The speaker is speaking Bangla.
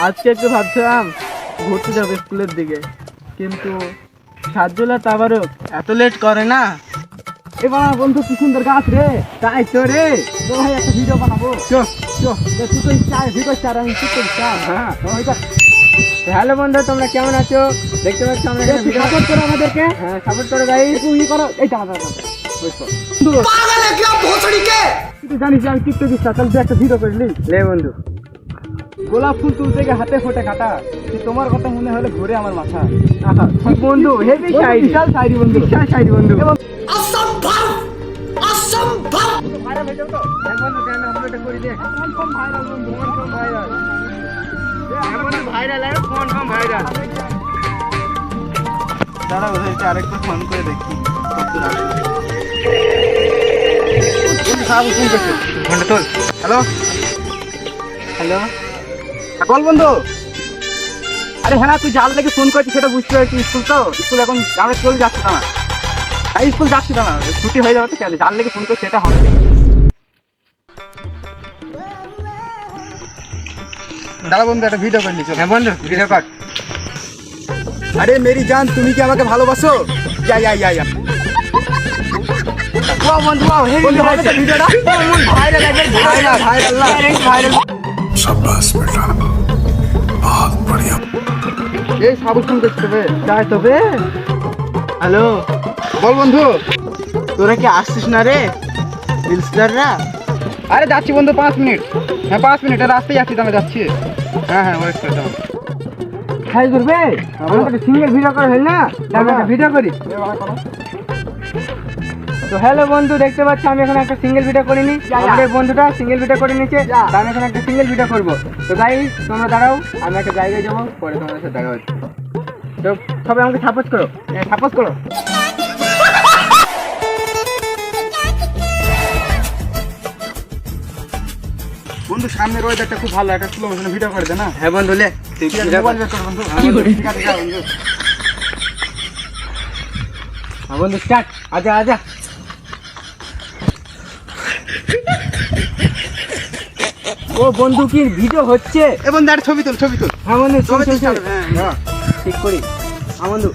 আজকে একটু ভাবছিলাম ঘুরতে যাবো স্কুলের দিকে, কিন্তু সাজুলা তাবারক এত লেট করে না। এবার বন্ধু কি সুন্দর গাছ রে, তাই তো রে। তো ভাই একটা ভিডিও বানাবো, তুই তো চাই ভিডিও চার আমি ঠিক করি। হ্যাঁ হ্যালো বন্ধু, তোমরা কেমন আছো? দেখতে পাচ্ছ আমরা এখানে ভিডিও সাপোর্ট করো আমাদেরকে। হ্যাঁ সাপোর্ট করো গাইস। একটু ই করো, এইটা বন্ধু पागल है क्या भोसड़ी के। তুই জানিস যে আমি টিকটক দিচ্ছি, তাহলে তুই একটা ভিডিও করলি। লে বন্ধু, গোলাপ ফুল তুলতে গিয়ে হাতে ফোটে কাটা, তোমার কথা মনে হলে ঘুরে আমার মাথা। ঠিক বন্ধু, হেভি শায়রি, বিশাল শায়রি বন্ধু, বিশাল শায়রি বন্ধু। এবং असंभव असंभव। ভাইরাল হয়ে যাবে তো। হ্যাঁ বন্ধু, কেন আপলোড করে দে। কনফার্ম ভাইরাল বন্ধু, কনফার্ম ভাইরাল। হ্যাঁ বন্ধু, ভাইরাল আর কনফার্ম ভাইরাল। দাঁড়া ওদেরকে আরেকবার ফোন করে দেখি। হ্যালো হ্যালো, বল বন্ধু। আরে হ্যাঁ, তুই জাল থেকে ফোন করছিস সেটা বুঝতে পারছি। স্কুল তো স্কুল এখন আমরা চলে যাচ্ছি না, তাই স্কুল যাচ্ছি না, ছুটি হয়ে যাবে তো। কেন জাল লেগে ফোন করছি সেটা হবে। দাঁড়া বন্ধু, একটা ভিডিও করে নিচ্ছি। হ্যাঁ বন্ধু, ভিডিও কর। আরে মেরি জান, তুমি কি আমাকে ভালোবাসো? ইয়া ইয়া ইয়া ইয়া। ওয়াও বন্ধু, ওয়াও হেভি বন্ধু, হবে তো ভিডিওটা? ভাইরাল, একবার ভাইরাল ভাইরাল ভাইরাল। शाबाश बेटा, बहुत बढ़िया। এই সাবুস ফোন করতে হবে, যাই তবে। হ্যালো বল বন্ধু। তোরা কি আসছিস না রে রিলস্টাররা? আরে যাচ্ছি বন্ধু, 5 মিনিট। হ্যাঁ 5 মিনিট, রাস্তায় যাচ্ছি তো, আমি যাচ্ছি। হ্যাঁ হ্যাঁ, ওয়েট করে দাও। খাই করবে আমাকে সিঙ্গেল ভিডিও করে হল না, আমি একটা ভিডিও করি। তো হ্যালো বন্ধু, দেখতে পাচ্ছ আমি এখন একটা সিঙ্গেল ভিডিও করিনি। আমাদের বন্ধুটা সিঙ্গেল ভিডিও করে নিচ্ছে, তো আমি এখন একটা সিঙ্গেল ভিডিও করবো। তো গাইস তোমরা দাঁড়াও, আমি একটা জায়গায় যাবো, পরে তোমাদের সাথে দেখা হচ্ছে। তো সবাই আমাকে সাপোর্ট করো, সাপোর্ট করো। বন্ধু সামনের ওয়েদারটা খুব ভালো, একটা স্লো মোশনে ভিডিও করে দে না। হ্যাঁ বন্ধু, লে তুই ঠিক আছে, ভিডিও কর। মোবাইল বের কর বন্ধু। ঠিক আছে যা বন্ধু। হ্যাঁ বন্ধু, স্টার্ট। আজা আজা। ও বন্ধু, কি ভিডিও হচ্ছে? এ বন্ধু, একটা ছবি তুল, ছবি তুল। হ্যাঁ বন্ধু, ছবি চল তুল, চল চল। হ্যাঁ ঠিক করি। হ্যাঁ বন্ধু।